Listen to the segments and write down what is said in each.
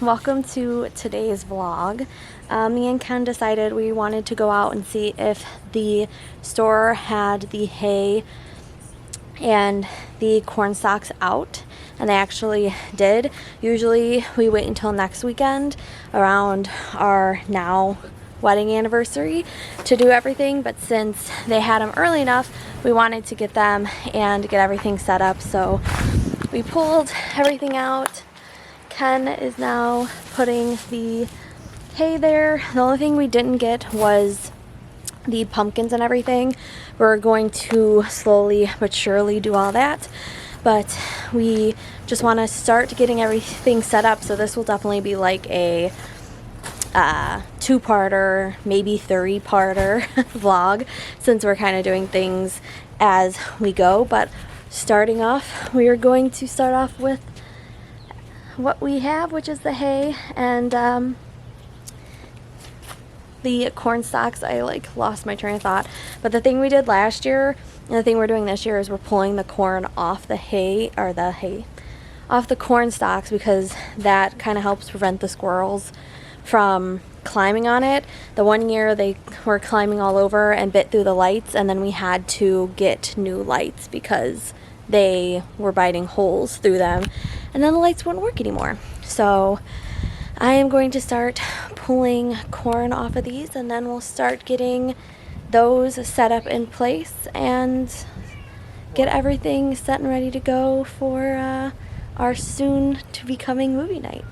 welcome to today's vlog. Me and Ken decided we wanted to go out and see if the store had the hay and the corn stalks out, and they actually did. Usually we wait until next weekend around our now wedding anniversary to do everything, but since they had them early enough, we wanted to get them and get everything set up. So we pulled everything out. Ken is now putting the hay there. The only thing we didn't get was the pumpkins and everything. We're going to slowly but surely do all that, but we just want to start getting everything set up. So this will definitely be like a two-parter, maybe three-parter vlog, since we're kind of doing things as we go. But starting off, we are going to start off with what we have, which is the hay and the corn stalks. I lost my train of thought, but the thing we did last year and the thing we're doing this year is we're pulling the corn off the hay, or the hay off the corn stalks, because that kind of helps prevent the squirrels from climbing on it. The one year they were climbing all over and bit through the lights, and then we had to get new lights because they were biting holes through them, and then the lights wouldn't work anymore. So I am going to start pulling corn off of these, and then we'll start getting those set up in place and get everything set and ready to go for our soon to be coming movie night.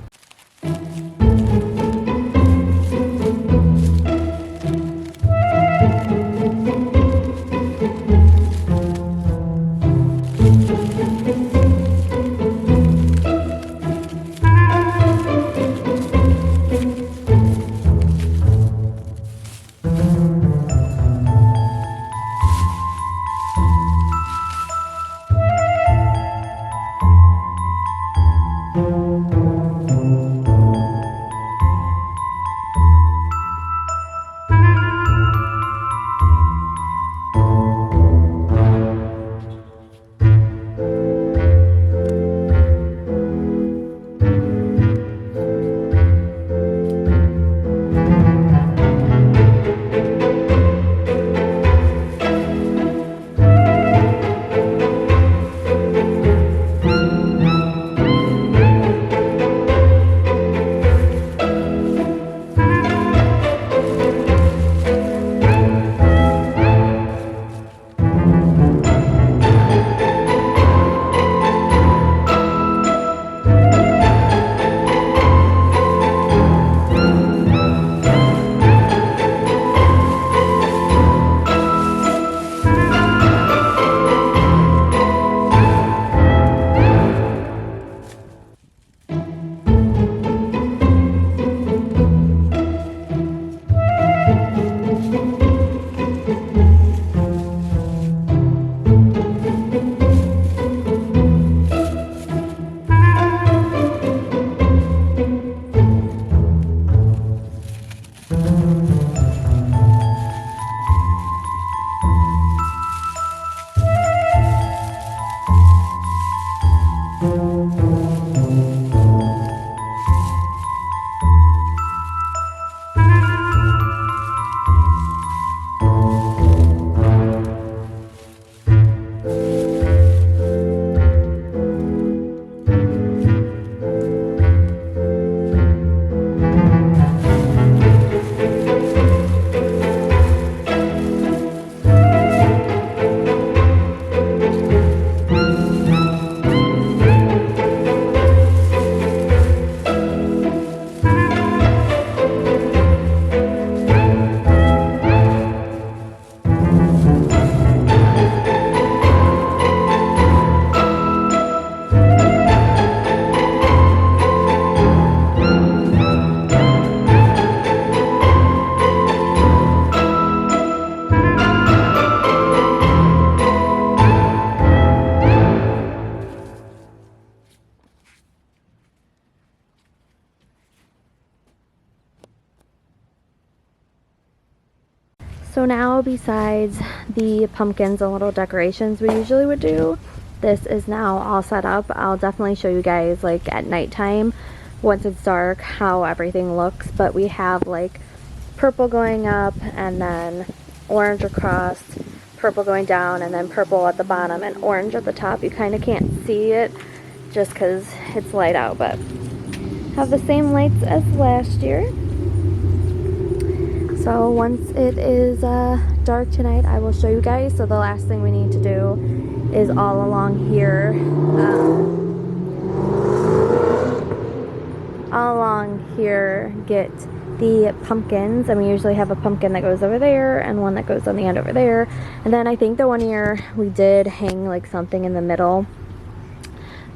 So now, besides the pumpkins and little decorations we usually would do, this is now all set up. I'll definitely show you guys like at nighttime once it's dark how everything looks, but we have like purple going up and then orange across, purple going down, and then purple at the bottom and orange at the top. You kind of can't see it just because it's light out, but have the same lights as last year. So once it is dark tonight, I will show you guys. So the last thing we need to do is all along here, get the pumpkins, and we usually have a pumpkin that goes over there and one that goes on the end over there. And then I think the one year we did hang like something in the middle,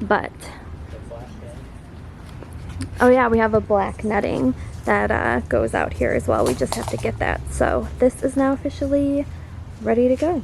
but oh yeah, we have a black netting that goes out here as well. We just have to get that. So this is now officially ready to go.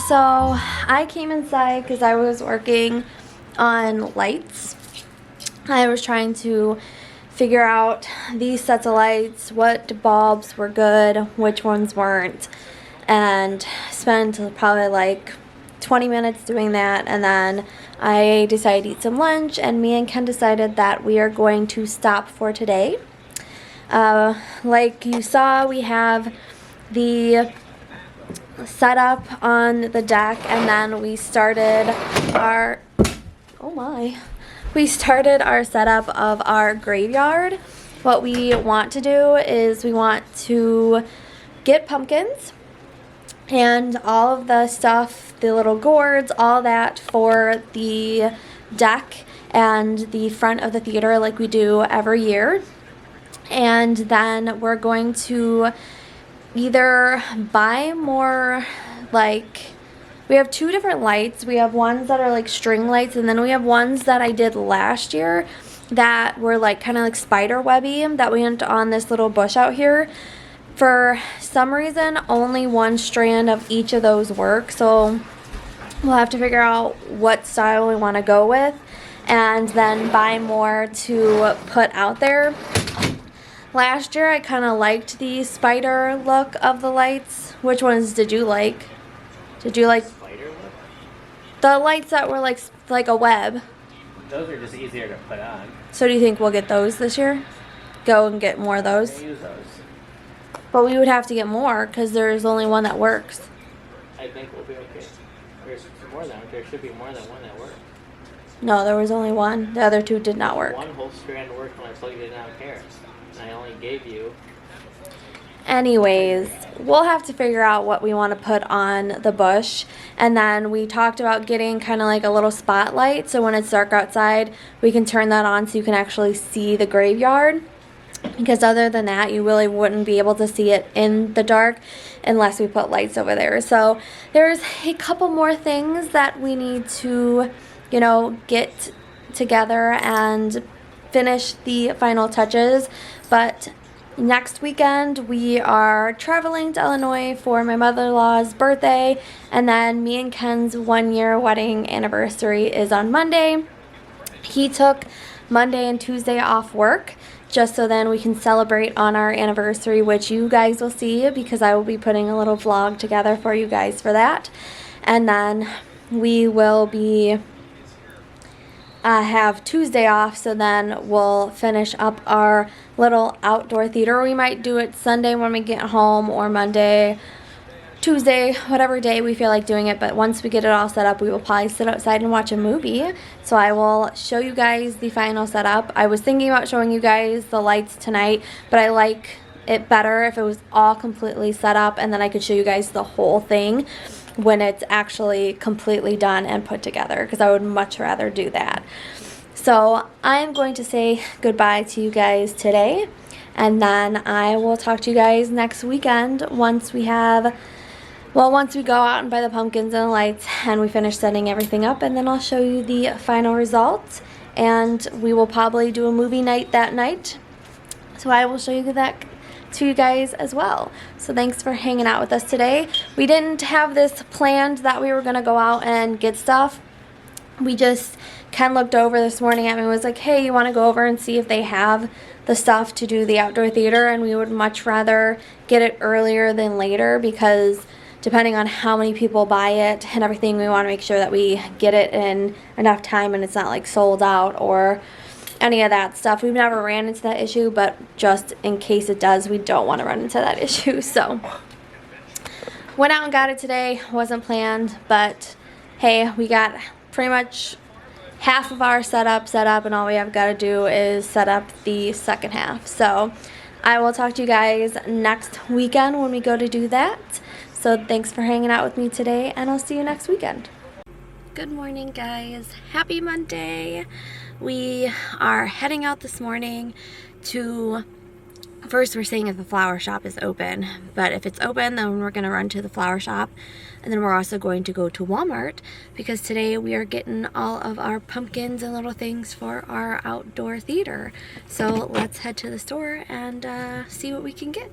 So I came inside because I was working on lights. I was trying to figure out these sets of lights, what bulbs were good, which ones weren't, and spent probably like 20 minutes doing that. And then I decided to eat some lunch, and me and Ken decided that we are going to stop for today. Like you saw, we have the setup on the deck, and then we started our setup of our graveyard. What we want to do is we want to get pumpkins and all of the stuff, the little gourds, all that for the deck and the front of the theater like we do every year. And then we're going to either buy more, like, we have two different lights. We have ones that are like string lights, and then we have ones that I did last year that were like kind of like spider webby that went on this little bush out here. For some reason, only one strand of each of those work, so we'll have to figure out what style we want to go with and then buy more to put out there. Last year, I kind of liked the spider look of the lights. Which ones did you like? Did you like spider look? The lights that were like a web? Those are just easier to put on. So do you think we'll get those this year? Go and get more of those? I use those. But we would have to get more because there's only one that works. I think we'll be okay. There's more than there should be more than one that works. No, there was only one. The other two did not work. One whole strand worked when I plugged it in out here. I only gave you. Anyways, we'll have to figure out what we want to put on the bush. And then we talked about getting kind of like a little spotlight, so when it's dark outside, we can turn that on so you can actually see the graveyard. because other than that, you really wouldn't be able to see it in the dark unless we put lights over there. So there's a couple more things that we need to, you know, get together and finish the final touches. But next weekend we are traveling to Illinois for my mother-in-law's birthday, and then me and Ken's 1-year wedding anniversary is on Monday. He took Monday and Tuesday off work just so then we can celebrate on our anniversary, which you guys will see because I will be putting a little vlog together for you guys for that. And then we will be have Tuesday off, so then we'll finish up our little outdoor theater. We might do it Sunday when we get home, or Monday, Tuesday, whatever day we feel like doing it. But once we get it all set up, we will probably sit outside and watch a movie. So I will show you guys the final setup. I was thinking about showing you guys the lights tonight, but I like it better if it was all completely set up, and then I could show you guys the whole thing when it's actually completely done and put together, because I would much rather do that. So I'm going to say goodbye to you guys today, and then I will talk to you guys next weekend once we have, well, once we go out and buy the pumpkins and the lights and we finish setting everything up, and then I'll show you the final results, and we will probably do a movie night that night. So I will show you that to you guys as well. So thanks for hanging out with us today. We didn't have this planned that we were going to go out and get stuff. We just, Ken looked over this morning at me and was like, hey, you want to go over and see if they have the stuff to do the outdoor theater? And we would much rather get it earlier than later, because depending on how many people buy it and everything, we want to make sure that we get it in enough time and it's not like sold out or any of that stuff. We've never ran into that issue, but just in case it does, we don't want to run into that issue. So went out and got it today. Wasn't planned, but hey, we got pretty much half of our setup set up, and all we have got to do is set up the second half. So I will talk to you guys next weekend when we go to do that. So thanks for hanging out with me today, and I'll see you next weekend. Good morning, guys. Happy Monday. We are heading out this morning to, first we're seeing if the flower shop is open, but if it's open, then we're going to run to the flower shop, and then we're also going to go to Walmart, because today we are getting all of our pumpkins and little things for our outdoor theater. So let's head to the store and see what we can get.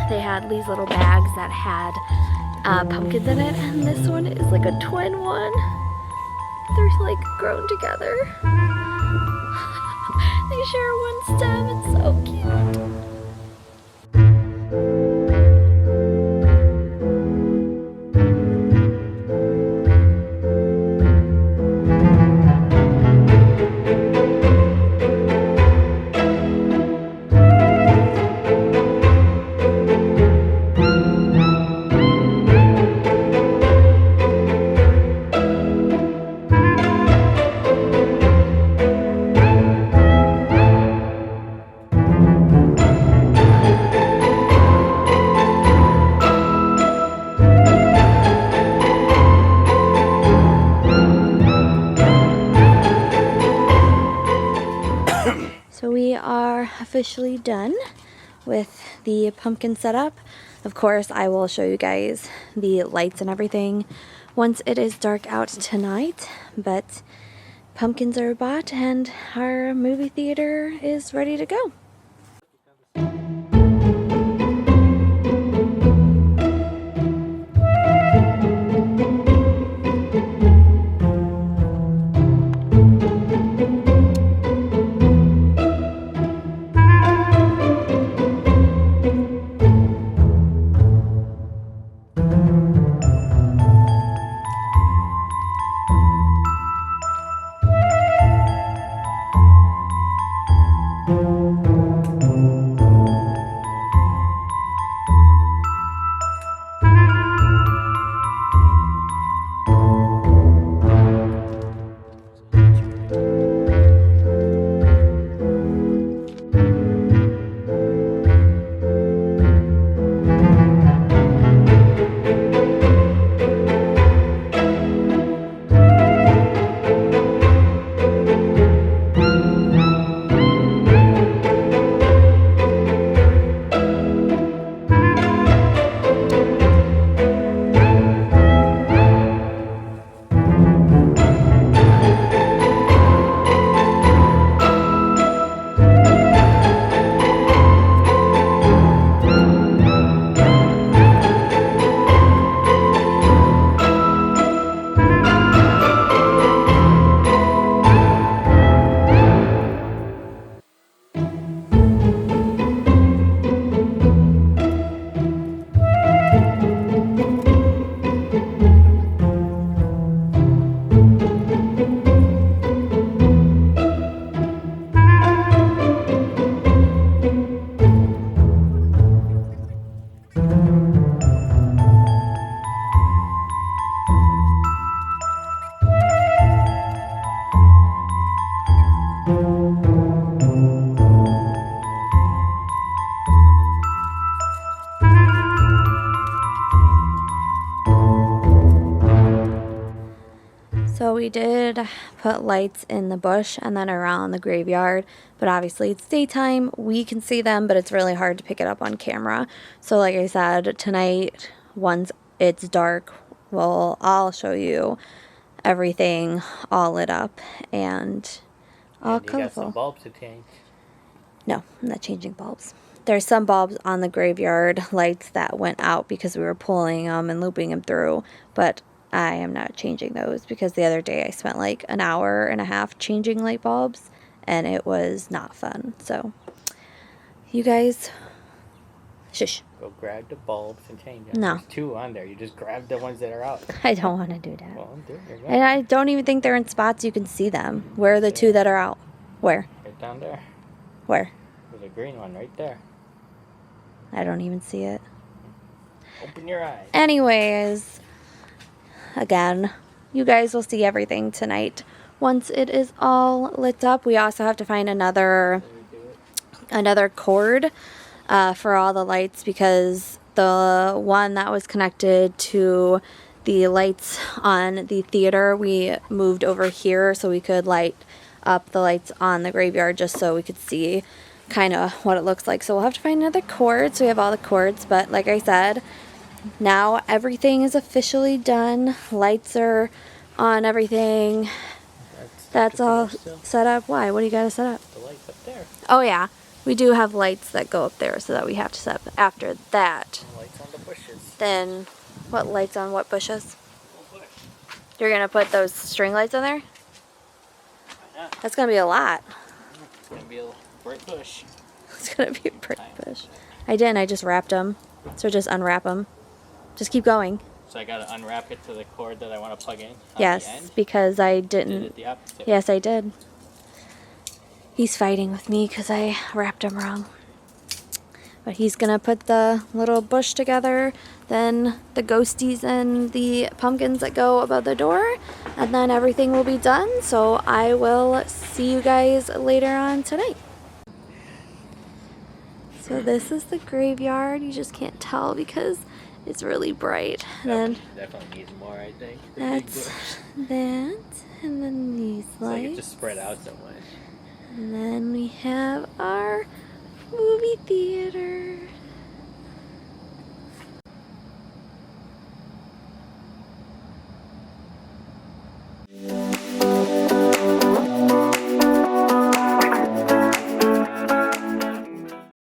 they had these little bags that had pumpkins in it, and this one is like a twin one. They're like grown together. They share one stem. It's so cute. So we are officially done with the pumpkin setup. Of course, I will show you guys the lights and everything once it is dark out tonight, but pumpkins are bought and our movie theater is ready to go. So we did put lights in the bush and then around the graveyard, but obviously it's daytime, we can see them, but it's really hard to pick it up on camera. So like I said, tonight, once it's dark, well, I'll show you everything all lit up and all colorful. You got some bulbs to change. No, I'm not changing bulbs. There's some bulbs on the graveyard lights that went out because we were pulling them and looping them through, but I am not changing those because the other day I spent like an hour and a half changing light bulbs and it was not fun. So you guys, shush. Go grab the bulbs and change them. No. There's 2 on there. You just grab the ones that are out. I don't want to do that. Well, do it. And I don't even think they're in spots you can see them. Where are the 2 that are out? Where? Right down there. Where? There's a green one right there. I don't even see it. Open your eyes. Anyways, again, you guys will see everything tonight once it is all lit up. We also have to find another cord for all the lights because the one that was connected to the lights on the theater, we moved over here so we could light up the lights on the graveyard just so we could see kind of what it looks like. So we'll have to find another cord. So we have all the cords, but like I said, now everything is officially done. Lights are on everything. That's all set up. Why? What do you got to set up? The lights up there. Oh yeah, We do have lights that go up there, so that we have to set up. After that, Lights on the bushes. then what lights on what bushes? Bush. You're gonna put those string lights on there? Yeah. That's gonna be a lot. It's gonna be a bright bush. It's gonna be a bright bush. I didn't. I just wrapped them. So just unwrap them. Just keep going. So I gotta unwrap it to the cord that I want to plug in. On Yes, the end. because I Did didn't. it the opposite. Yes, I did. He's fighting with me because I wrapped him wrong. But he's gonna put the little bush together, then the ghosties and the pumpkins that go above the door, and then everything will be done. So I will see you guys later on tonight. So this is the graveyard. You just can't tell because it's really bright. And then Definitely needs more, I think. The big that's bush. that, and then these It's like it lights. just spread out so much. And then we have our movie theater.